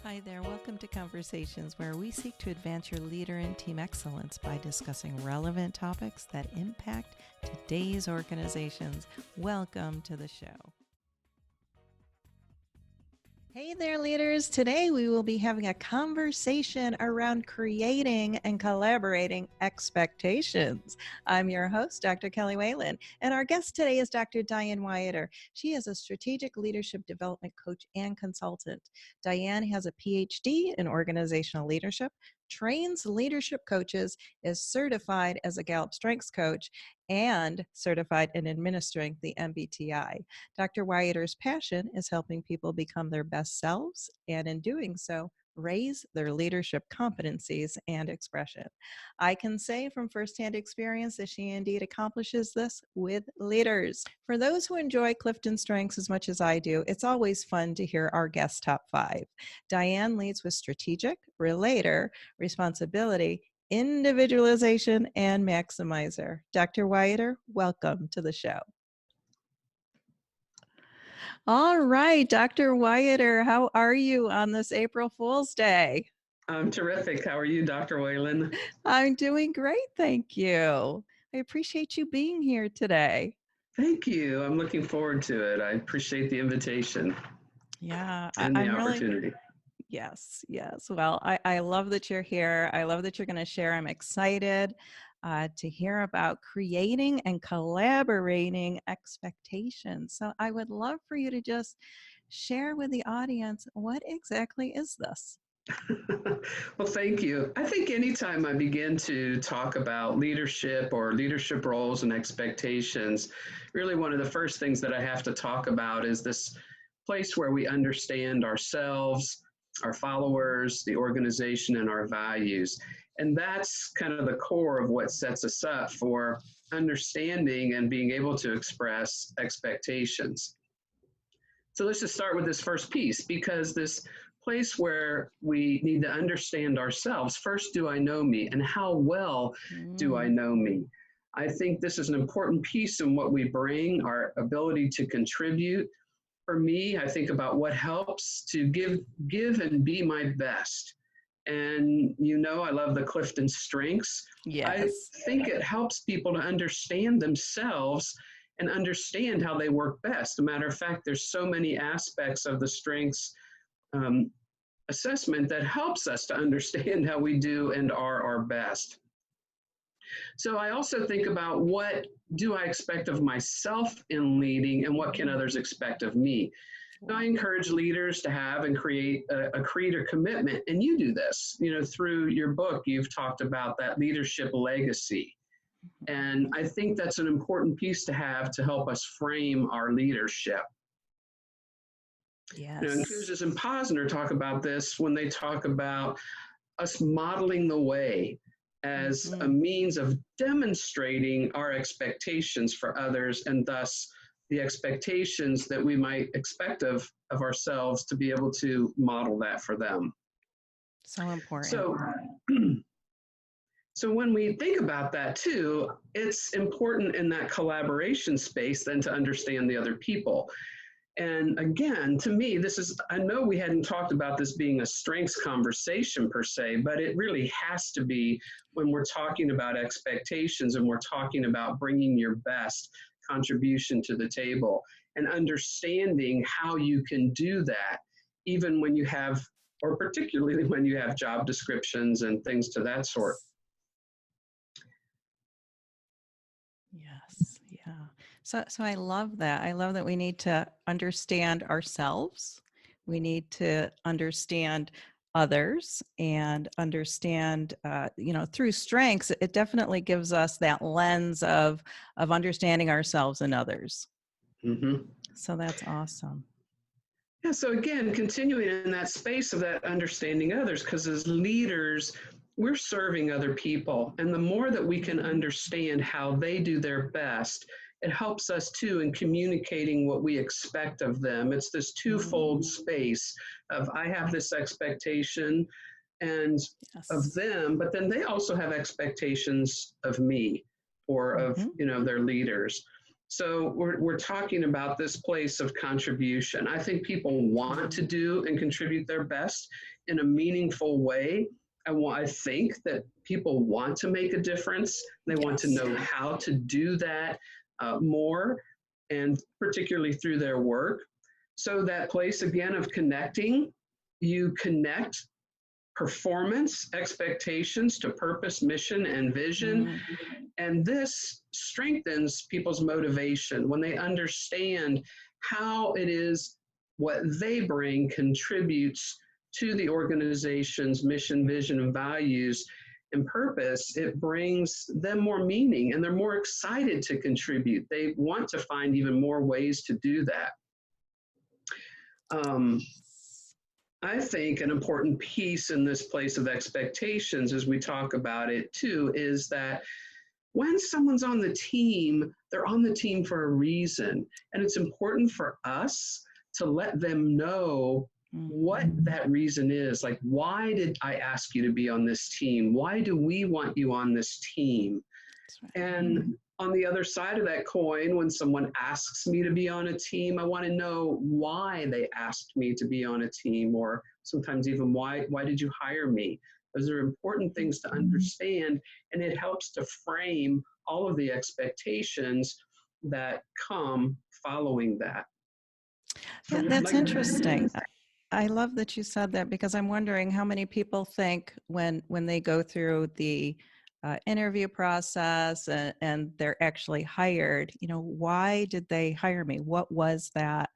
Hi there, welcome to Conversations, where we seek to advance your leader and team excellence by discussing relevant topics that impact today's organizations. Welcome to the show. Hey there, leaders. Today we will be having a conversation around creating and collaborating expectations. I'm your host, Dr. Kelly Whalen, and our guest today is Dr. Diane Wiater. She is a strategic leadership development coach and consultant. Diane has a PhD in organizational leadership, trains leadership coaches, is certified as a Gallup Strengths coach, and certified in administering the MBTI. Dr. Wiater's passion is helping people become their best selves, and in doing so, raise their leadership competencies and expression. I can say from firsthand experience that she indeed accomplishes this with leaders. For those who enjoy Cliftonstrengths as much as I do, it's always fun to hear our guest top 5. Diane leads with strategic, relator, responsibility, individualization, and maximizer. Dr. Wiater, welcome to the show. All right, Dr. Wiater, how are you on this April Fool's Day? I'm terrific. How are you, Dr. Whalen? I'm doing great, thank you. I appreciate you being here today. Thank you. I'm looking forward to it. I appreciate the invitation. Yeah, and the I'm opportunity. Really, yes. Well, I love that you're here. I love that you're going to share. I'm excited to hear about creating and collaborating expectations. So I would love for you to just share with the audience, what exactly is this? Well, thank you. I think anytime I begin to talk about leadership or leadership roles and expectations, really one of the first things that I have to talk about is this place where we understand ourselves, our followers, the organization, and our values. And that's kind of the core of what sets us up for understanding and being able to express expectations. So let's just start with this first piece, because this place where we need to understand ourselves. First, do I know me? And how well do I know me? I think this is an important piece in what we bring, our ability to contribute. For me, I think about what helps to give and be my best. And I love the Cliftonstrengths. Yes. I think it helps people to understand themselves and understand how they work best. As a matter of fact, there's so many aspects of the strengths assessment that helps us to understand how we do and are our best. So I also think about, what do I expect of myself in leading, and what can others expect of me? So I encourage leaders to have and create a creator commitment, and you do this. Through your book, you've talked about that leadership legacy. And I think that's an important piece to have to help us frame our leadership. Yes. And Cruzes and Posner talk about this when they talk about us modeling the way as a means of demonstrating our expectations for others, and thus the expectations that we might expect of ourselves, to be able to model that for them. So important. So when we think about that too, it's important in that collaboration space then to understand the other people. And again, to me, I know we hadn't talked about this being a strengths conversation per se, but it really has to be when we're talking about expectations and we're talking about bringing your best contribution to the table and understanding how you can do that, even when you have, or particularly when you have job descriptions and things to that sort. Yes. Yeah. So I love that. I love that we need to understand ourselves. We need to understand others and understand, through strengths, it definitely gives us that lens of understanding ourselves and others. Mm-hmm. So that's awesome. Yeah. So again, continuing in that space of that understanding others, because as leaders, we're serving other people. And the more that we can understand how they do their best, it helps us too in communicating what we expect of them. It's this twofold space of, I have this expectation and of them, but then they also have expectations of me or of, their leaders. So we're talking about this place of contribution. I think people want to do and contribute their best in a meaningful way. I think that people want to make a difference. They want to Yes. know how to do that more, and particularly through their work. So that place again of connecting, you connect performance, expectations to purpose, mission, and vision. And this strengthens people's motivation when they understand how it is what they bring contributes to the organization's mission, vision, and values and purpose. It brings them more meaning and they're more excited to contribute. They want to find even more ways to do that. I think an important piece in this place of expectations, as we talk about it too, is that when someone's on the team, they're on the team for a reason. And it's important for us to let them know what that reason is. Like, why did I ask you to be on this team? Why do we want you on this team? Right. And on the other side of that coin, when someone asks me to be on a team, I want to know why they asked me to be on a team, or sometimes even why did you hire me? Those are important things to understand, and it helps to frame all of the expectations that come following that. Yeah, that's interesting. I love that you said that, because I'm wondering how many people think when they go through the interview process and they're actually hired, why did they hire me? What was that,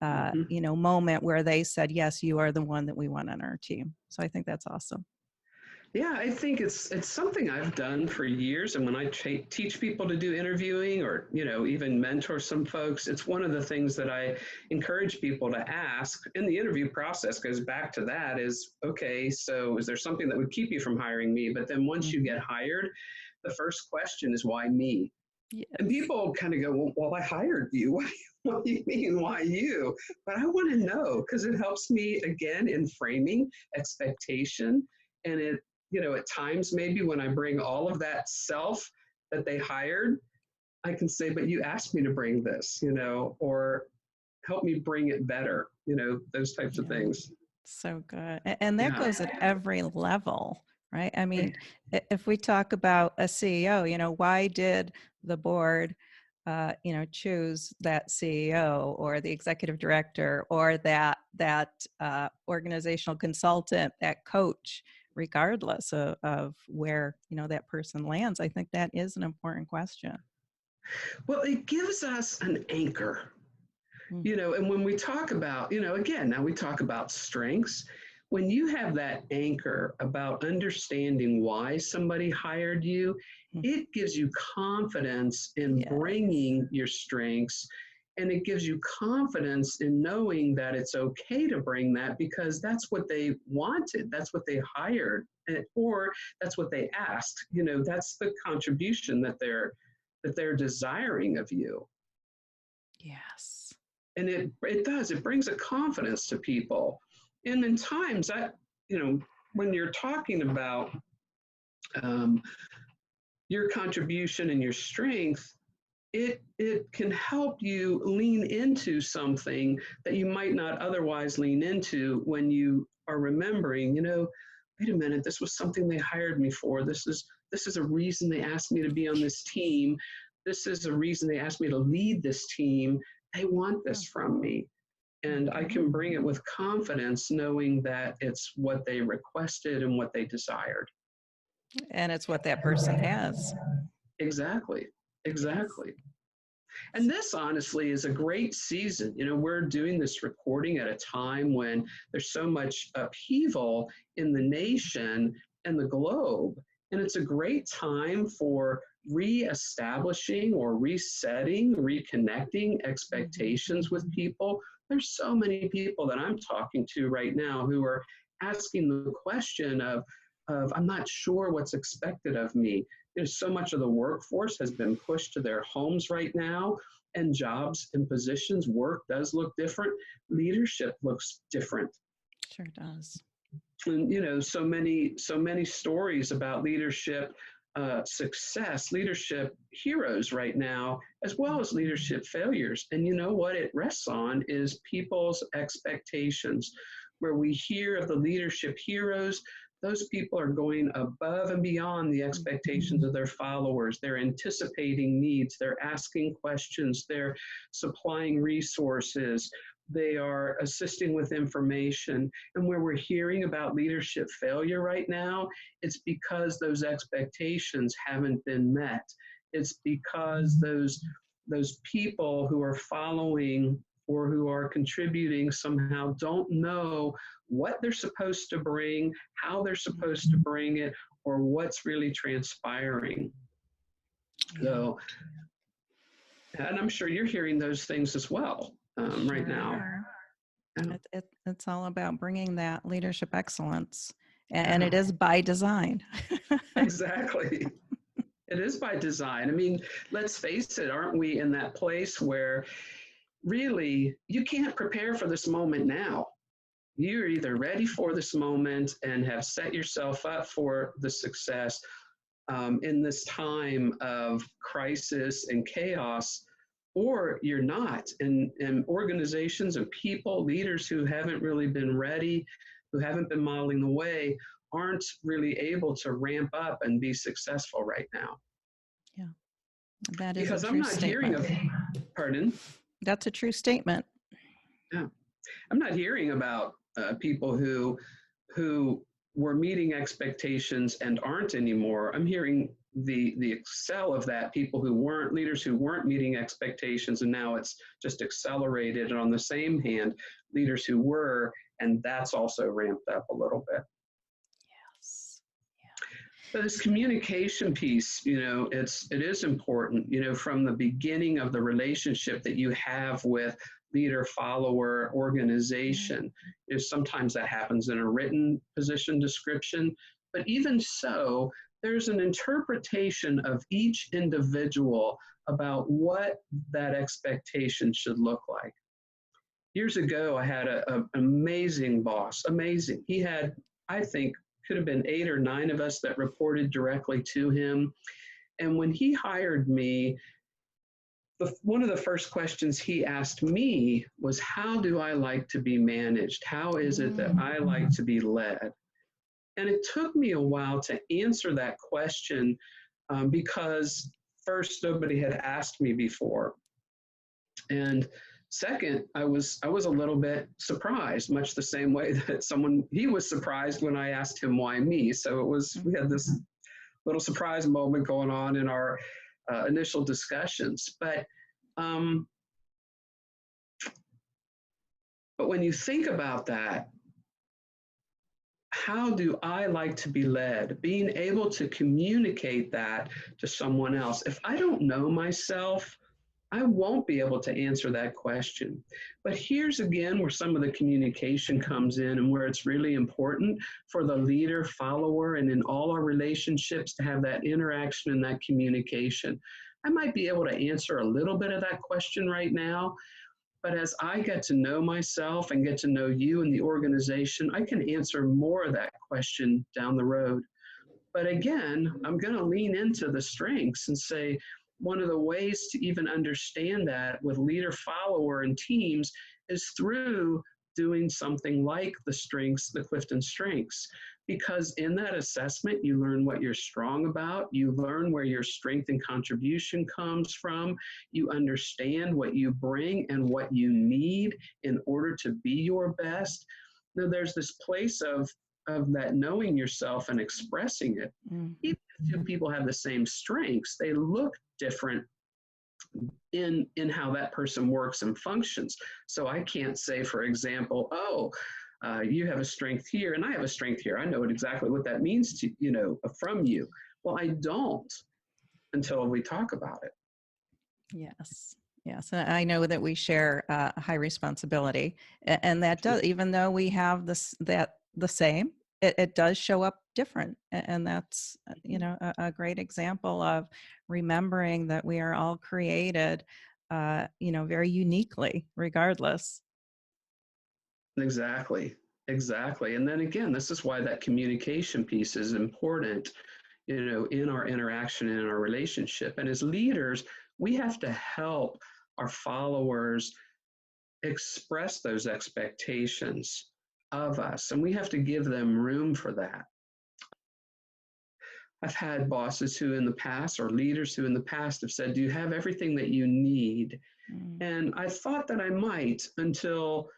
moment where they said, yes, you are the one that we want on our team? So I think that's awesome. Yeah, I think it's something I've done for years. And when I teach people to do interviewing, or, even mentor some folks, it's one of the things that I encourage people to ask in the interview process. Goes back to that is, okay, so is there something that would keep you from hiring me? But then once you get hired, the first question is, why me? Yes. And people kind of go, well, I hired you. What do you mean, why you? But I want to know, because it helps me, again, in framing expectation. And it, at times maybe when I bring all of that self that they hired, I can say, but you asked me to bring this, or help me bring it better, those types of things. So good. And that goes at every level, right? I mean, if we talk about a CEO, why did the board, choose that CEO or the executive director or that organizational consultant, that coach, regardless of where, that person lands? I think that is an important question. Well, it gives us an anchor. And when we talk about, again, now we talk about strengths. When you have that anchor about understanding why somebody hired you, it gives you confidence in bringing your strengths, and it gives you confidence in knowing that it's okay to bring that because that's what they wanted, that's what they hired, or that's what they asked. That's the contribution that they're desiring of you. Yes. And it brings a confidence to people. And in times that, when you're talking about your contribution and your strength, it can help you lean into something that you might not otherwise lean into when you are remembering, wait a minute, this was something they hired me for. This is a reason they asked me to be on this team. This is a reason they asked me to lead this team. They want this from me. And I can bring it with confidence, knowing that it's what they requested and what they desired. And it's what that person has. Exactly. And this, honestly, is a great season. We're doing this recording at a time when there's so much upheaval in the nation and the globe. And it's a great time for reestablishing or resetting, reconnecting expectations with people. There's so many people that I'm talking to right now who are asking the question of I'm not sure what's expected of me. So much of the workforce has been pushed to their homes right now, and jobs and positions, work does look different. Leadership looks different. Sure does. And so many stories about leadership success, leadership heroes right now, as well as leadership failures. And you know what it rests on is people's expectations. Where we hear of the leadership heroes, those people are going above and beyond the expectations of their followers. They're anticipating needs, they're asking questions, they're supplying resources, they are assisting with information. And where we're hearing about leadership failure right now, it's because those expectations haven't been met. It's because those people who are following or who are contributing somehow don't know what they're supposed to bring, how they're supposed to bring it, or what's really transpiring. So, and I'm sure you're hearing those things as well right now. It's all about bringing that leadership excellence, and it is by design. Exactly. It is by design. I mean, let's face it, aren't we in that place where really you can't prepare for this moment now? You're either ready for this moment and have set yourself up for the success in this time of crisis and chaos, or you're not. And organizations and people, leaders who haven't really been ready, who haven't been modeling the way, aren't really able to ramp up and be successful right now. Yeah, that is because a true I'm not statement. hearing pardon? That's a true statement. Yeah, I'm not hearing about people who were meeting expectations and aren't anymore. I'm hearing the excel of that, people who weren't leaders, who weren't meeting expectations, and now it's just accelerated. And on the same hand, leaders who were, and that's also ramped up a little bit. Yes. But this communication piece, it is important, from the beginning of the relationship that you have with leader, follower, organization. Sometimes that happens in a written position description, but even so, there's an interpretation of each individual about what that expectation should look like. Years ago, I had an amazing boss, amazing. He had, I think, could have been 8 or 9 of us that reported directly to him. And when he hired me, one of the first questions he asked me was, how do I like to be managed? How is it that I like to be led? And it took me a while to answer that question because first, nobody had asked me before. And second, I was a little bit surprised, much the same way that he was surprised when I asked him why me. So we had this little surprise moment going on in our initial discussions. But when you think about that, how do I like to be led? Being able to communicate that to someone else. If I don't know myself, I won't be able to answer that question. But here's again where some of the communication comes in and where it's really important for the leader, follower, and in all our relationships to have that interaction and that communication. I might be able to answer a little bit of that question right now, but as I get to know myself and get to know you and the organization, I can answer more of that question down the road. But again, I'm going to lean into the strengths and say, one of the ways to even understand that with leader, follower, and teams is through doing something like the Cliftonstrengths. Because in that assessment, you learn what you're strong about, you learn where your strength and contribution comes from, you understand what you bring and what you need in order to be your best. Now, there's this place of that knowing yourself and expressing it. Even if two people have the same strengths, they look different in how that person works and functions. So I can't say, for example, you have a strength here and I have a strength here. I know exactly what that means to, from you. Well, I don't until we talk about it. Yes. Yes. And I know that we share a high responsibility, and that does, even though we have the same, it does show up different. And that's, a great example of remembering that we are all created, very uniquely, regardless. Exactly. And then again, this is why that communication piece is important. in our interaction, in our relationship. And as leaders, we have to help our followers express those expectations of us, and we have to give them room for that. I've had bosses who in the past, or leaders who in the past have said, do you have everything that you need? And I thought that I might until,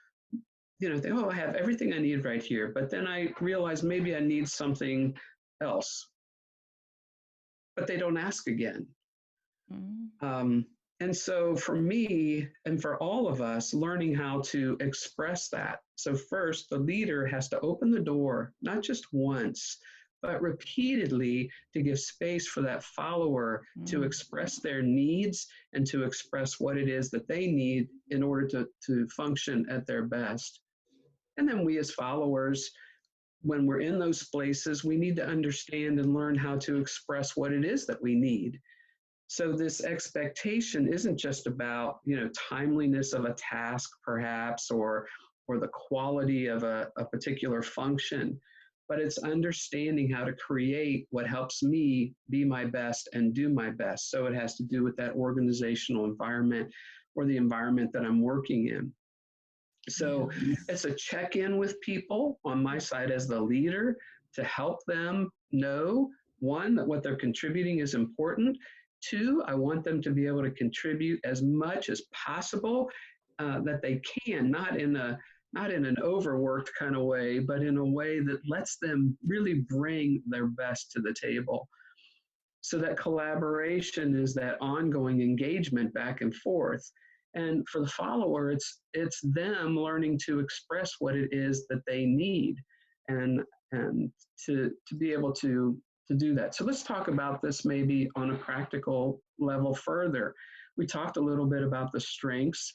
I have everything I need right here. But then I realized maybe I need something else. But they don't ask again. And so for me and for all of us, learning how to express that. So first, the leader has to open the door, not just once, but repeatedly, to give space for that follower to express their needs and to express what it is that they need in order to function at their best. And then we as followers, when we're in those places, we need to understand and learn how to express what it is that we need. So this expectation isn't just about, timeliness of a task, perhaps, or the quality of a particular function, but it's understanding how to create what helps me be my best and do my best. So it has to do with that organizational environment or the environment that I'm working in. So it's a check-in with people on my side as the leader to help them know, one, that what they're contributing is important. Two, I want them to be able to contribute as much as possible that they can, not in an overworked kind of way, but in a way that lets them really bring their best to the table. So that collaboration is that ongoing engagement back and forth. And for the follower, it's them learning to express what it is that they need and to be able to do that. So let's talk about this maybe on a practical level further. We talked a little bit about the strengths,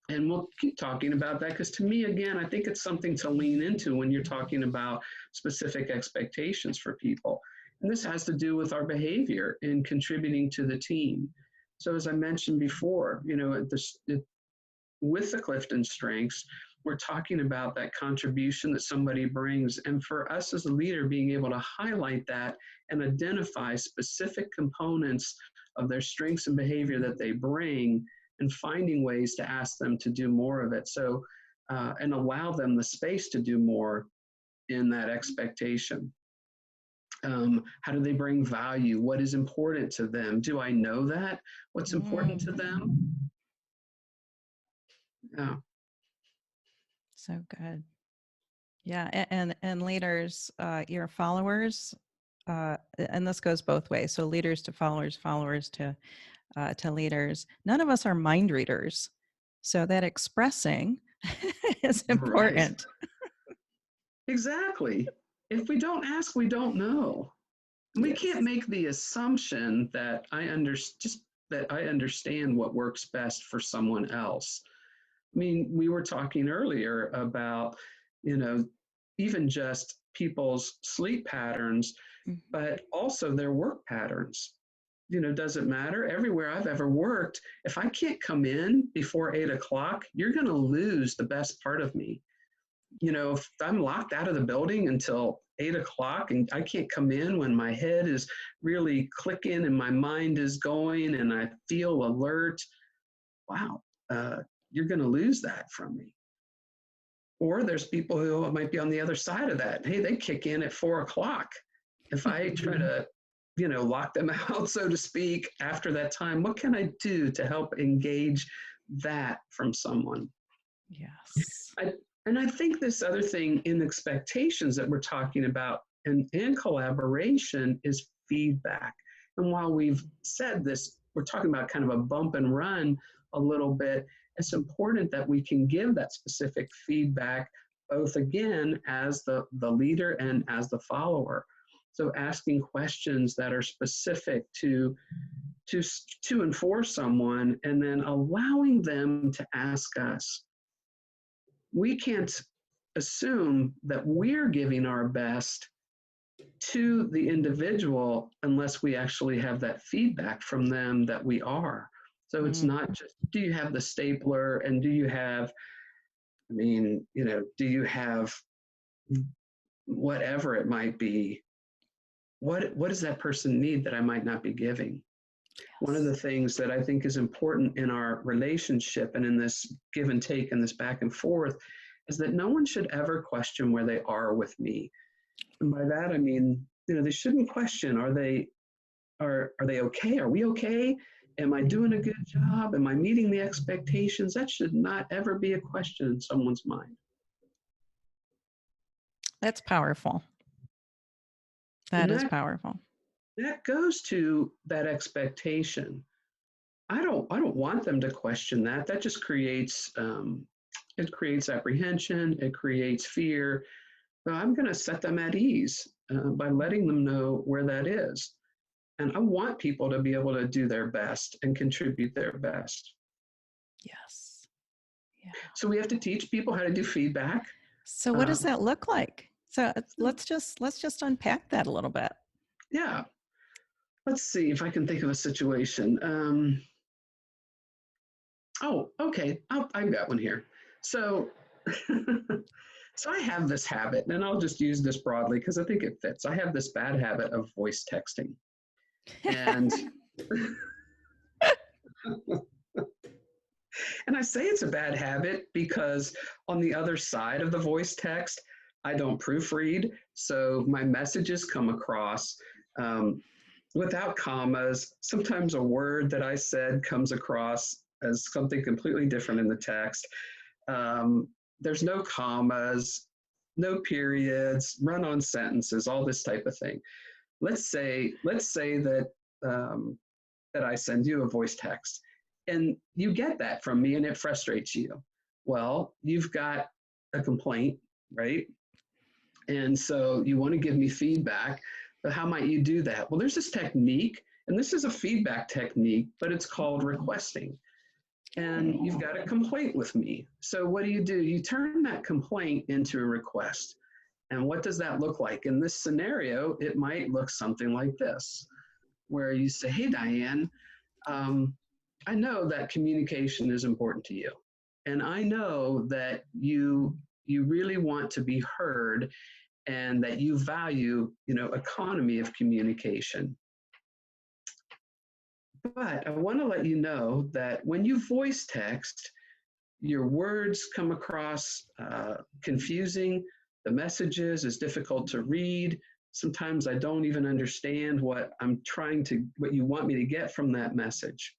and we'll keep talking about that because to me, again, I think it's something to lean into when you're talking about specific expectations for people. And this has to do with our behavior in contributing to the team. So as I mentioned before, with the Cliftonstrengths, we're talking about that contribution that somebody brings. And for us as a leader, being able to highlight that and identify specific components of their strengths and behavior that they bring and finding ways to ask them to do more of it. So, and allow them the space to do more in that expectation. How do they bring value? What is important to them? Do I know that? What's important to them? Yeah. So good. Yeah, and leaders, your followers, and this goes both ways. So leaders to followers, followers to leaders. None of us are mind readers, so that expressing is important. Right. Exactly. If we don't ask, we don't know. We can't make the assumption that I understand what works best for someone else. I mean, we were talking earlier about, even just people's sleep patterns, but also their work patterns. Does it matter? Everywhere I've ever worked, if I can't come in before 8 o'clock, you're going to lose the best part of me. If I'm locked out of the building until 8 o'clock and I can't come in when my head is really clicking and my mind is going and I feel alert, wow, you're going to lose that from me. Or there's people who might be on the other side of that. Hey, they kick in at 4 o'clock. If I try to, lock them out, so to speak, after that time, what can I do to help engage that from someone? Yes. And I think this other thing in expectations that we're talking about and collaboration is feedback. And while we've said this, we're talking about kind of a bump and run a little bit. It's important that we can give that specific feedback, both again as the leader and as the follower. So asking questions that are specific to and for someone, and then allowing them to ask us. We can't assume that we're giving our best to the individual unless we actually have that feedback from them that we are. So it's not just, do you have the stapler and do you have whatever it might be, what does that person need that I might not be giving? One of the Yes. things that I think is important in our relationship and in this give and take and this back and forth is that no one should ever question where they are with me. And by that I mean, they shouldn't question, are they okay? Are we okay? Am I doing a good job? Am I meeting the expectations? That should not ever be a question in someone's mind. That's powerful. That And is powerful. that goes to that expectation. I don't want them to question that. That just creates it creates apprehension. It creates fear. So I'm going to set them at ease by letting them know where that is. And I want people to be able to do their best and contribute their best. Yes. Yeah. So we have to teach people how to do feedback. So what does that look like? So let's just unpack that a little bit. Yeah. Let's see if I can think of a situation. Oh, okay. I've got one here. So, so I have this habit, and I'll just use this broadly because I think it fits. I have this bad habit of voice texting, and and I say it's a bad habit because on the other side of the voice text, I don't proofread, so my messages come across without commas. Sometimes a word that I said comes across as something completely different in the text. There's no commas, no periods, run-on sentences, all this type of thing. Let's say that that I send you a voice text, and you get that from me, and it frustrates you. Well, you've got a complaint, right? And so you want to give me feedback. But how might you do that? Well, there's this technique, and this is a feedback technique, but it's called requesting. And you've got a complaint with me. So what do? You turn that complaint into a request. And what does that look like? In this scenario, it might look something like this, where you say, hey, Diane, I know that communication is important to you. And I know that you really want to be heard and that you value, economy of communication. But I want to let you know that when you voice text, your words come across confusing. The messages is difficult to read. Sometimes I don't even understand what you want me to get from that message.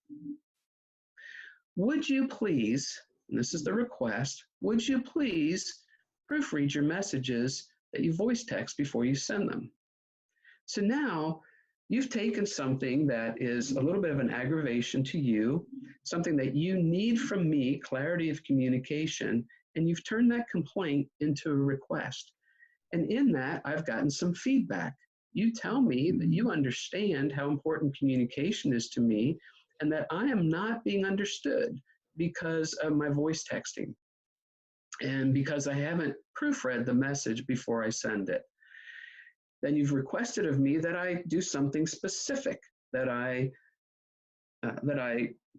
Would you please, and this is the request, would you please proofread your messages that you voice text before you send them? So now you've taken something that is a little bit of an aggravation to you, something that you need from me, clarity of communication, and you've turned that complaint into a request. And in that, I've gotten some feedback. You tell me that you understand how important communication is to me and that I am not being understood because of my voice texting and because I haven't proofread the message before I send it. Then you've requested of me that I do something specific, that I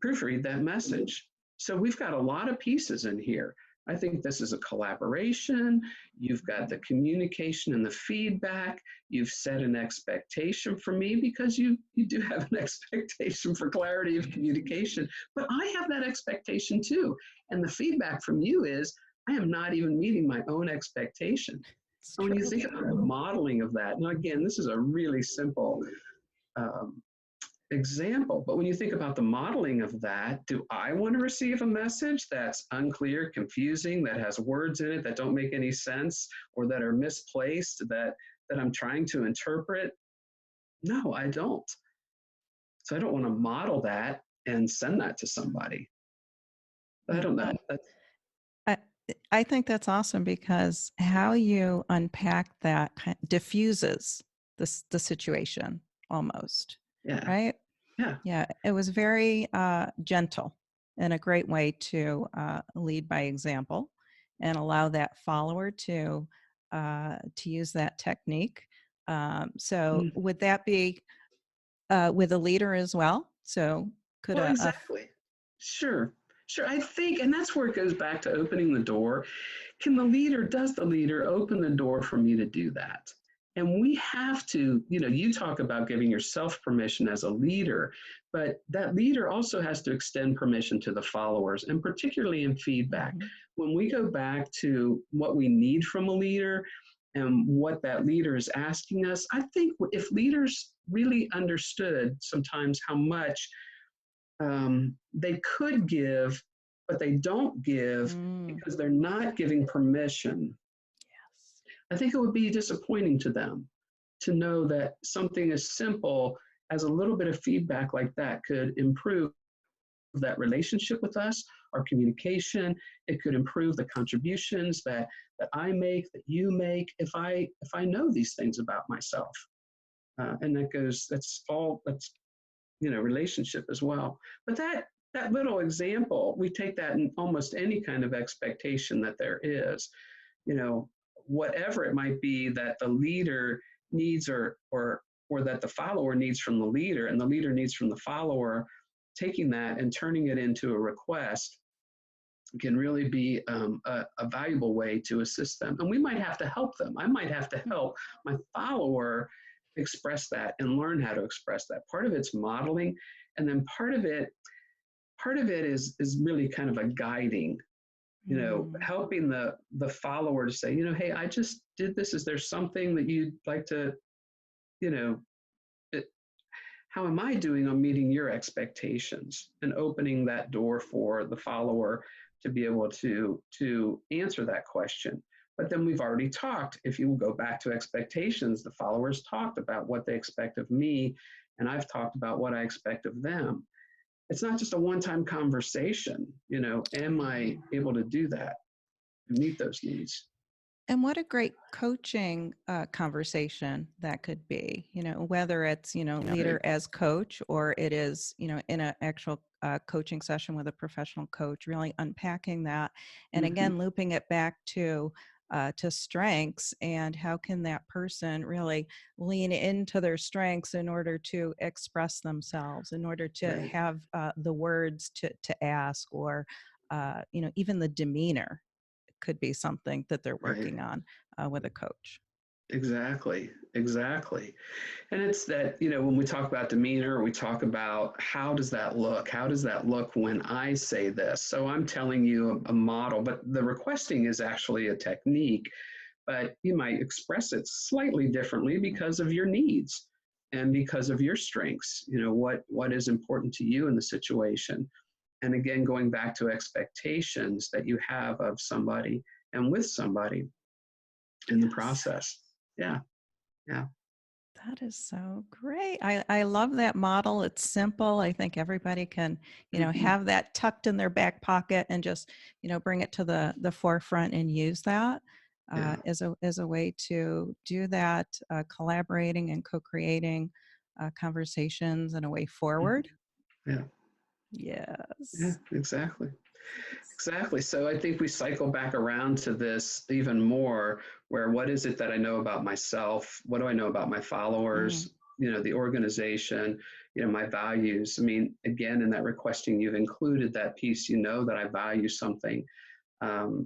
proofread that message. So we've got a lot of pieces in here. I think this is a collaboration. You've got the communication and the feedback. You've set an expectation for me because you do have an expectation for clarity of communication. But I have that expectation too. And the feedback from you is, I am not even meeting my own expectation. And when you think about the modeling of that, now again, this is a really simple example, but when you think about the modeling of that, do I want to receive a message that's unclear, confusing, that has words in it that don't make any sense or that are misplaced, that I'm trying to interpret? No, I don't. So I don't want to model that and send that to somebody. I don't know. I think that's awesome because how you unpack that diffuses the situation almost. Yeah. Right? Yeah. Yeah. It was very gentle and a great way to lead by example and allow that follower to use that technique. So would that be with a leader as well? So could well, exactly. Sure. I think, and that's where it goes back to opening the door. Does the leader open the door for me to do that? And we have to, you talk about giving yourself permission as a leader, but that leader also has to extend permission to the followers, and particularly in feedback. Mm-hmm. When we go back to what we need from a leader and what that leader is asking us, I think if leaders really understood sometimes how much they could give, but they don't give Mm. because they're not giving permission, Yes. I think it would be disappointing to them to know that something as simple as a little bit of feedback like that could improve that relationship with us, our communication. It could improve the contributions that I make, that you make, if I know these things about myself. And that's relationship as well. But that little example, we take that in almost any kind of expectation that there is, you know, whatever it might be that the leader needs, or that the follower needs from the leader and the leader needs from the follower, taking that and turning it into a request can really be a valuable way to assist them. And we might have to help them. I might have to help my follower express that and learn how to express that. Part of it's modeling, and then part of it is really kind of a guiding, Mm. helping the follower to say, hey, I just did this. Is there something that you'd like to, you know, it, how am I doing on meeting your expectations, and opening that door for the follower to be able to answer that question. But then we've already talked. If you go back to expectations, the followers talked about what they expect of me, and I've talked about what I expect of them. It's not just a one-time conversation. Am I able to do that and meet those needs? And what a great coaching conversation that could be, whether it's, Right. leader as coach, or it is, in an actual coaching session with a professional coach, really unpacking that. And Mm-hmm. again, looping it back to strengths, and how can that person really lean into their strengths in order to express themselves, in order to Right. have the words to ask, or, even the demeanor could be something that they're Right. working on with a coach. Exactly. Exactly. And it's that, when we talk about demeanor, we talk about how does that look? How does that look when I say this? So I'm telling you a model, but the requesting is actually a technique, but you might express it slightly differently because of your needs and because of your strengths. What is important to you in the situation. And again, going back to expectations that you have of somebody and with somebody in the Yes. process. Yeah. Yeah. That is so great. I love that model. It's simple. I think everybody can, Mm-hmm. have that tucked in their back pocket, and just, bring it to the forefront and use that Yeah. as a way to do that, collaborating and co-creating conversations and a way forward. Yeah. Yeah. Yes. Exactly. Exactly. So I think we cycle back around to this even more, where what is it that I know about myself? What do I know about my Mm. followers? The organization, my values. I mean, again, in that requesting, you've included that piece, that I value something. And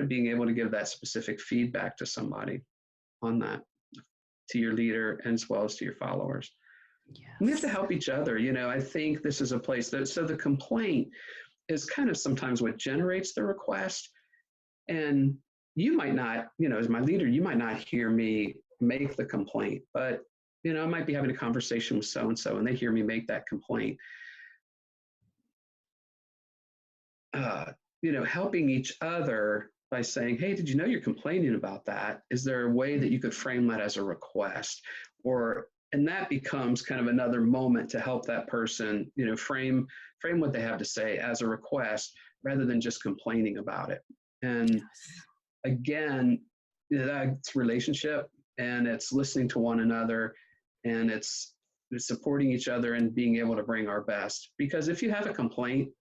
being able to give that specific feedback to somebody on that, to your leader as well as to your followers. We have to Yes. help each other. I think this is a place that, so the complaint is kind of sometimes what generates the request. And you might not, as my leader, you might not hear me make the complaint, but, I might be having a conversation with so-and-so and they hear me make that complaint. Helping each other by saying, hey, did you know you're complaining about that? Is there a way that you could frame that as a request? And that becomes kind of another moment to help that person, frame what they have to say as a request rather than just complaining about it. And Yes. again, that's relationship, and it's listening to one another, and it's supporting each other and being able to bring our best. Because if you have a complaint,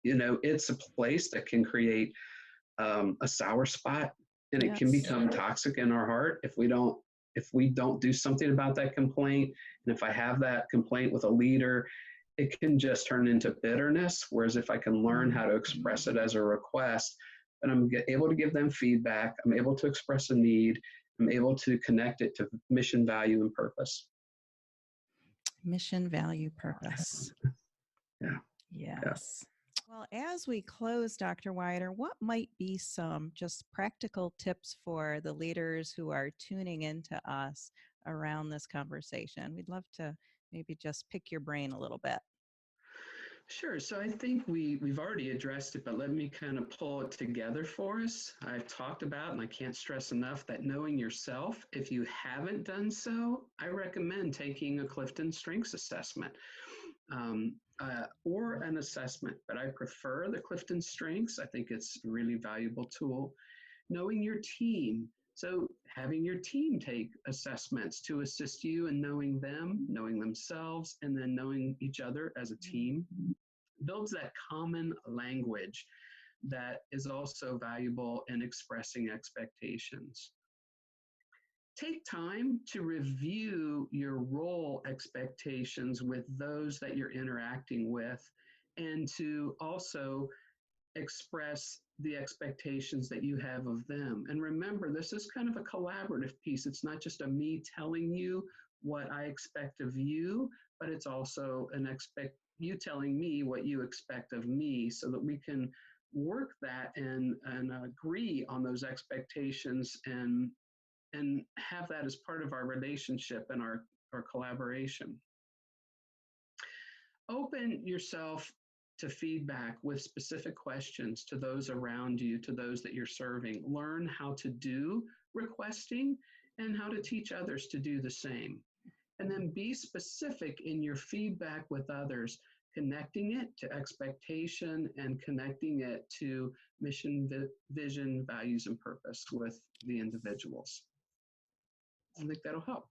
it's a place that can create a sour spot, and it can Yes. become toxic in our heart if we don't do something about that complaint. And if I have that complaint with a leader, it can just turn into bitterness. Whereas if I can learn Mm. how to express it as a request, but I'm able to give them feedback. I'm able to express a need. I'm able to connect it to mission, value, and purpose. Mission, value, purpose. Yeah. Yeah. Yes. Well, as we close, Dr. Wiater, what might be some just practical tips for the leaders who are tuning into us around this conversation? We'd love to maybe just pick your brain a little bit. Sure. So I think we've already addressed it, but let me kind of pull it together for us. I've talked about, and I can't stress enough, that knowing yourself. If you haven't done so, I recommend taking a Cliftonstrengths assessment or an assessment, but I prefer the Cliftonstrengths. I think it's a really valuable tool. Knowing your team. So having your team take assessments to assist you in knowing them, knowing themselves, and then knowing each other as a team builds that common language that is also valuable in expressing expectations. Take time to review your role expectations with those that you're interacting with, and to also express the expectations that you have of them. And remember, this is kind of a collaborative piece. It's not just a me telling you what I expect of you, but it's also you telling me what you expect of me, so that we can work that and agree on those expectations and have that as part of our relationship and our collaboration. Open yourself to feedback with specific questions to those around you, to those that you're serving. Learn how to do requesting and how to teach others to do the same. And then be specific in your feedback with others, connecting it to expectation and connecting it to mission, vision, values, and purpose with the individuals. I think that'll help.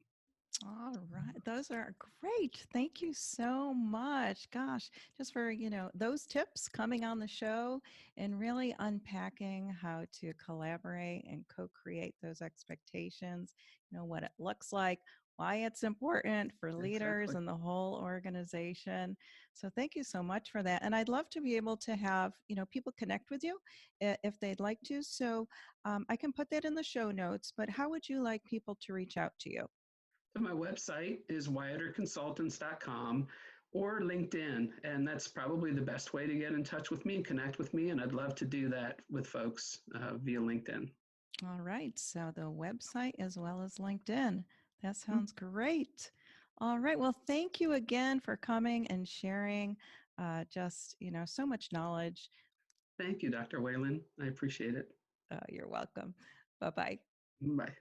All right. Those are great. Thank you so much. Gosh, just for, those tips coming on the show and really unpacking how to collaborate and co-create those expectations, what it looks like, why it's important for leaders Exactly. and the whole organization. So thank you so much for that. And I'd love to be able to have, people connect with you if they'd like to. So I can put that in the show notes, but how would you like people to reach out to you? So my website is wiaterconsultants.com or LinkedIn, and that's probably the best way to get in touch with me and connect with me. And I'd love to do that with folks via LinkedIn. All right. So the website as well as LinkedIn. That sounds great. All right. Well, thank you again for coming and sharing just, so much knowledge. Thank you, Dr. Whalen. I appreciate it. You're welcome. Bye-bye. Bye.